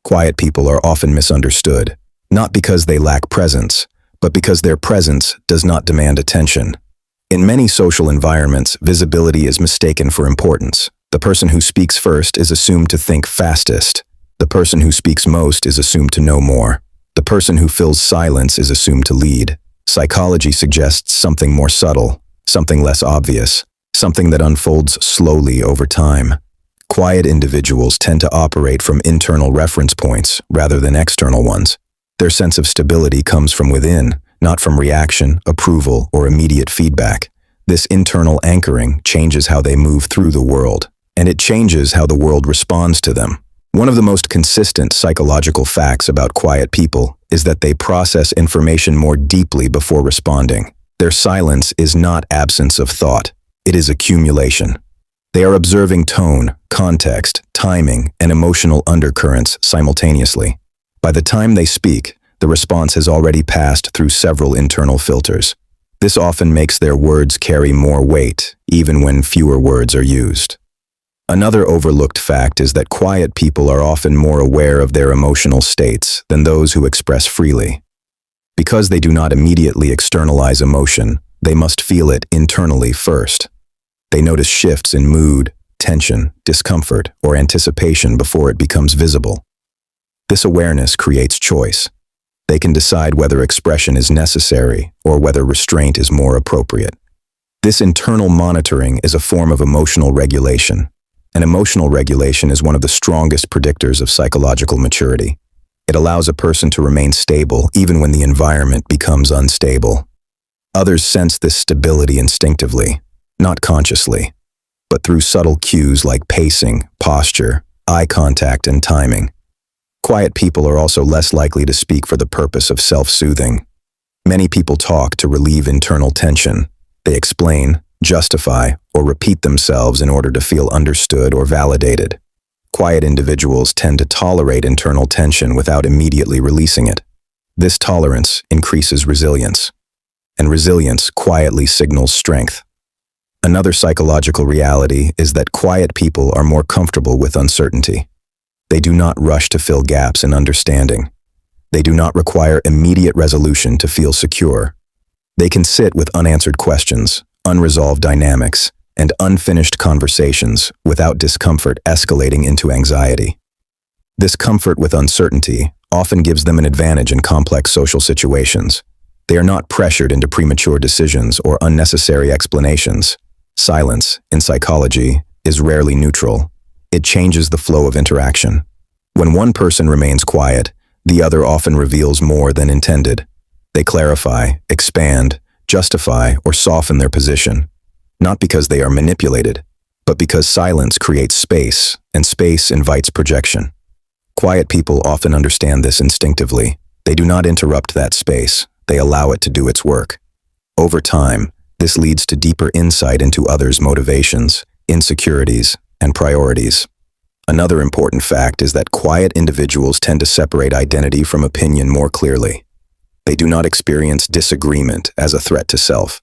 Quiet people are often misunderstood, not because they lack presence, but because their presence does not demand attention. In many social environments, visibility is mistaken for importance. The person who speaks first is assumed to think fastest. The person who speaks most is assumed to know more. The person who fills silence is assumed to lead. Psychology suggests something more subtle, something less obvious, something that unfolds slowly over time. Quiet individuals tend to operate from internal reference points rather than external ones. Their sense of stability comes from within, not from reaction, approval, or immediate feedback. This internal anchoring changes how they move through the world, and it changes how the world responds to them. One of the most consistent psychological facts about quiet people is that they process information more deeply before responding. Their silence is not absence of thought, it is accumulation. They are observing tone, context, timing, and emotional undercurrents simultaneously. By the time they speak, the response has already passed through several internal filters. This often makes their words carry more weight, even when fewer words are used. Another overlooked fact is that quiet people are often more aware of their emotional states than those who express freely. Because they do not immediately externalize emotion, they must feel it internally first. They notice shifts in mood, tension, discomfort, or anticipation before it becomes visible. This awareness creates choice. They can decide whether expression is necessary or whether restraint is more appropriate. This internal monitoring is a form of emotional regulation. And emotional regulation is one of the strongest predictors of psychological maturity. It allows a person to remain stable even when the environment becomes unstable. Others sense this stability instinctively, not consciously, but through subtle cues like pacing, posture, eye contact, and timing. Quiet people are also less likely to speak for the purpose of self-soothing. Many people talk to relieve internal tension. They explain, justify, or repeat themselves in order to feel understood or validated. Quiet individuals tend to tolerate internal tension without immediately releasing it. This tolerance increases resilience, and resilience quietly signals strength. Another psychological reality is that quiet people are more comfortable with uncertainty. They do not rush to fill gaps in understanding. They do not require immediate resolution to feel secure. They can sit with unanswered questions, unresolved dynamics, and unfinished conversations without discomfort escalating into anxiety. This comfort with uncertainty often gives them an advantage in complex social situations. They are not pressured into premature decisions or unnecessary explanations. Silence, in psychology, is rarely neutral. It changes the flow of interaction. When one person remains quiet, the other often reveals more than intended. They clarify, expand, justify, or soften their position, not because they are manipulated, but because silence creates space, and space invites projection. Quiet people often understand this instinctively. They do not interrupt that space, they allow it to do its work. Over time, this leads to deeper insight into others' motivations, insecurities, and priorities. Another important fact is that quiet individuals tend to separate identity from opinion more clearly. They do not experience disagreement as a threat to self.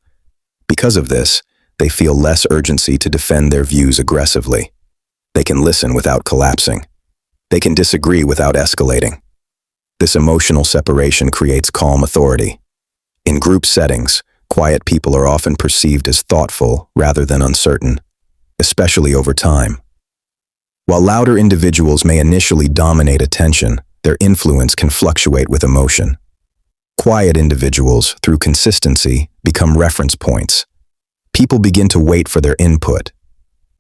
Because of this, they feel less urgency to defend their views aggressively. They can listen without collapsing. They can disagree without escalating. This emotional separation creates calm authority. In group settings, quiet people are often perceived as thoughtful rather than uncertain, especially over time. While louder individuals may initially dominate attention, their influence can fluctuate with emotion. Quiet individuals, through consistency, become reference points. People begin to wait for their input,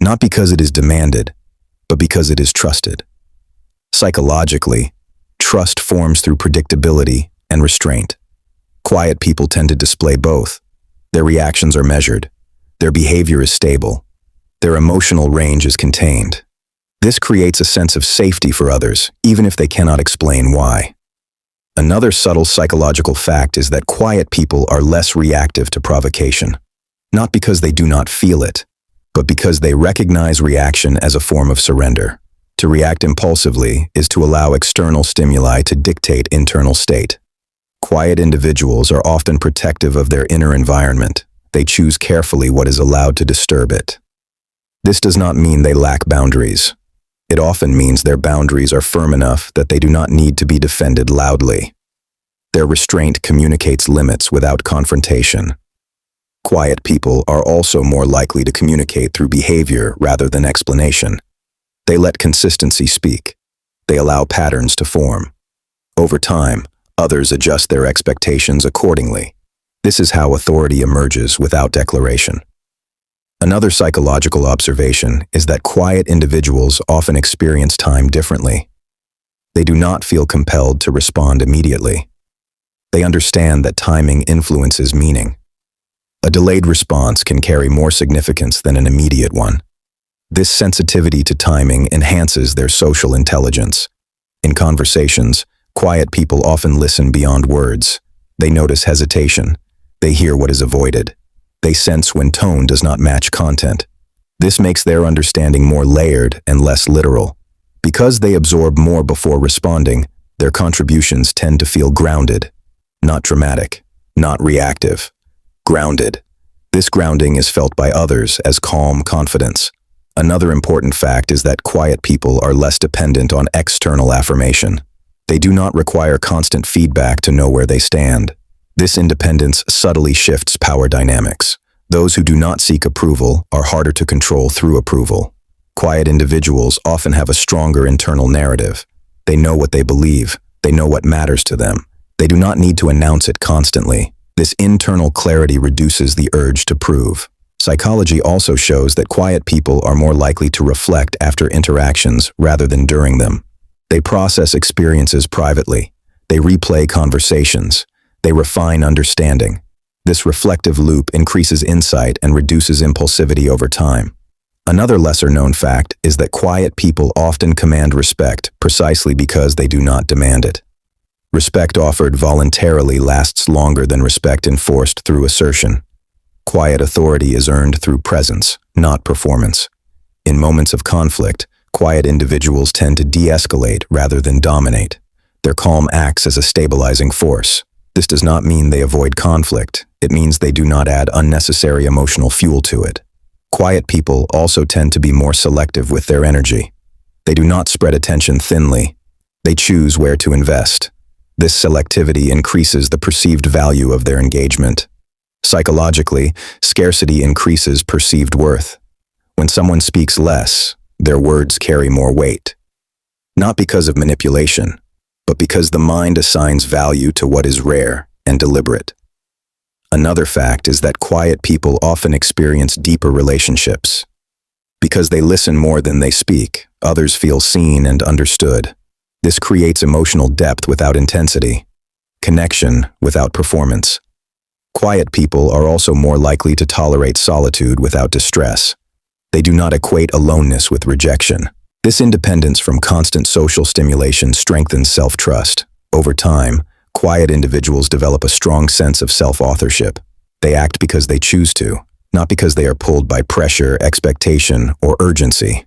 not because it is demanded, but because it is trusted. Psychologically, trust forms through predictability and restraint. Quiet people tend to display both. Their reactions are measured. Their behavior is stable. Their emotional range is contained. This creates a sense of safety for others, even if they cannot explain why. Another subtle psychological fact is that quiet people are less reactive to provocation, not because they do not feel it, but because they recognize reaction as a form of surrender. To react impulsively is to allow external stimuli to dictate internal state. Quiet individuals are often protective of their inner environment. They choose carefully what is allowed to disturb it. This does not mean they lack boundaries. It often means their boundaries are firm enough that they do not need to be defended loudly. Their restraint communicates limits without confrontation. Quiet people are also more likely to communicate through behavior rather than explanation. They let consistency speak. They allow patterns to form. Over time, others adjust their expectations accordingly. This is how authority emerges without declaration. Another psychological observation is that quiet individuals often experience time differently. They do not feel compelled to respond immediately. They understand that timing influences meaning. A delayed response can carry more significance than an immediate one. This sensitivity to timing enhances their social intelligence. In conversations, quiet people often listen beyond words. They notice hesitation. They hear what is avoided. They sense when tone does not match content. This makes their understanding more layered and less literal. Because they absorb more before responding, their contributions tend to feel grounded. Not dramatic, not reactive. Grounded. This grounding is felt by others as calm confidence. Another important fact is that quiet people are less dependent on external affirmation. They do not require constant feedback to know where they stand. This independence subtly shifts power dynamics. Those who do not seek approval are harder to control through approval. Quiet individuals often have a stronger internal narrative. They know what they believe. They know what matters to them. They do not need to announce it constantly. This internal clarity reduces the urge to prove. Psychology also shows that quiet people are more likely to reflect after interactions rather than during them. They process experiences privately. They replay conversations. They refine understanding. This reflective loop increases insight and reduces impulsivity over time. Another lesser-known fact is that quiet people often command respect precisely because they do not demand it. Respect offered voluntarily lasts longer than respect enforced through assertion. Quiet authority is earned through presence, not performance. In moments of conflict, quiet individuals tend to de-escalate rather than dominate. Their calm acts as a stabilizing force. This does not mean they avoid conflict. It means they do not add unnecessary emotional fuel to it. Quiet people also tend to be more selective with their energy. They do not spread attention thinly. They choose where to invest. This selectivity increases the perceived value of their engagement. Psychologically, scarcity increases perceived worth. When someone speaks less, their words carry more weight. Not because of manipulation, but because the mind assigns value to what is rare and deliberate. Another fact is that quiet people often experience deeper relationships. Because they listen more than they speak, others feel seen and understood. This creates emotional depth without intensity, connection without performance. Quiet people are also more likely to tolerate solitude without distress. They do not equate aloneness with rejection. This independence from constant social stimulation strengthens self-trust. Over time, quiet individuals develop a strong sense of self-authorship. They act because they choose to, not because they are pulled by pressure, expectation, or urgency.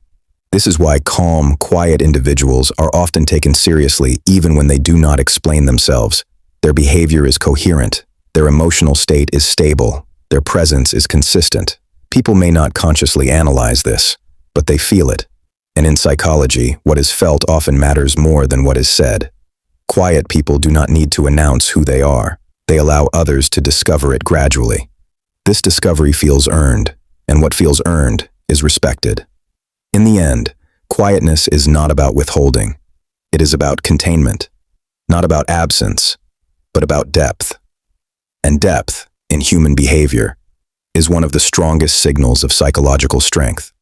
This is why calm, quiet individuals are often taken seriously even when they do not explain themselves. Their behavior is coherent. Their emotional state is stable. Their presence is consistent. People may not consciously analyze this, but they feel it. And in psychology, what is felt often matters more than what is said. Quiet people do not need to announce who they are. They allow others to discover it gradually. This discovery feels earned, and what feels earned is respected. In the end, quietness is not about withholding. It is about containment, not about absence, but about depth. And depth, in human behavior, is one of the strongest signals of psychological strength.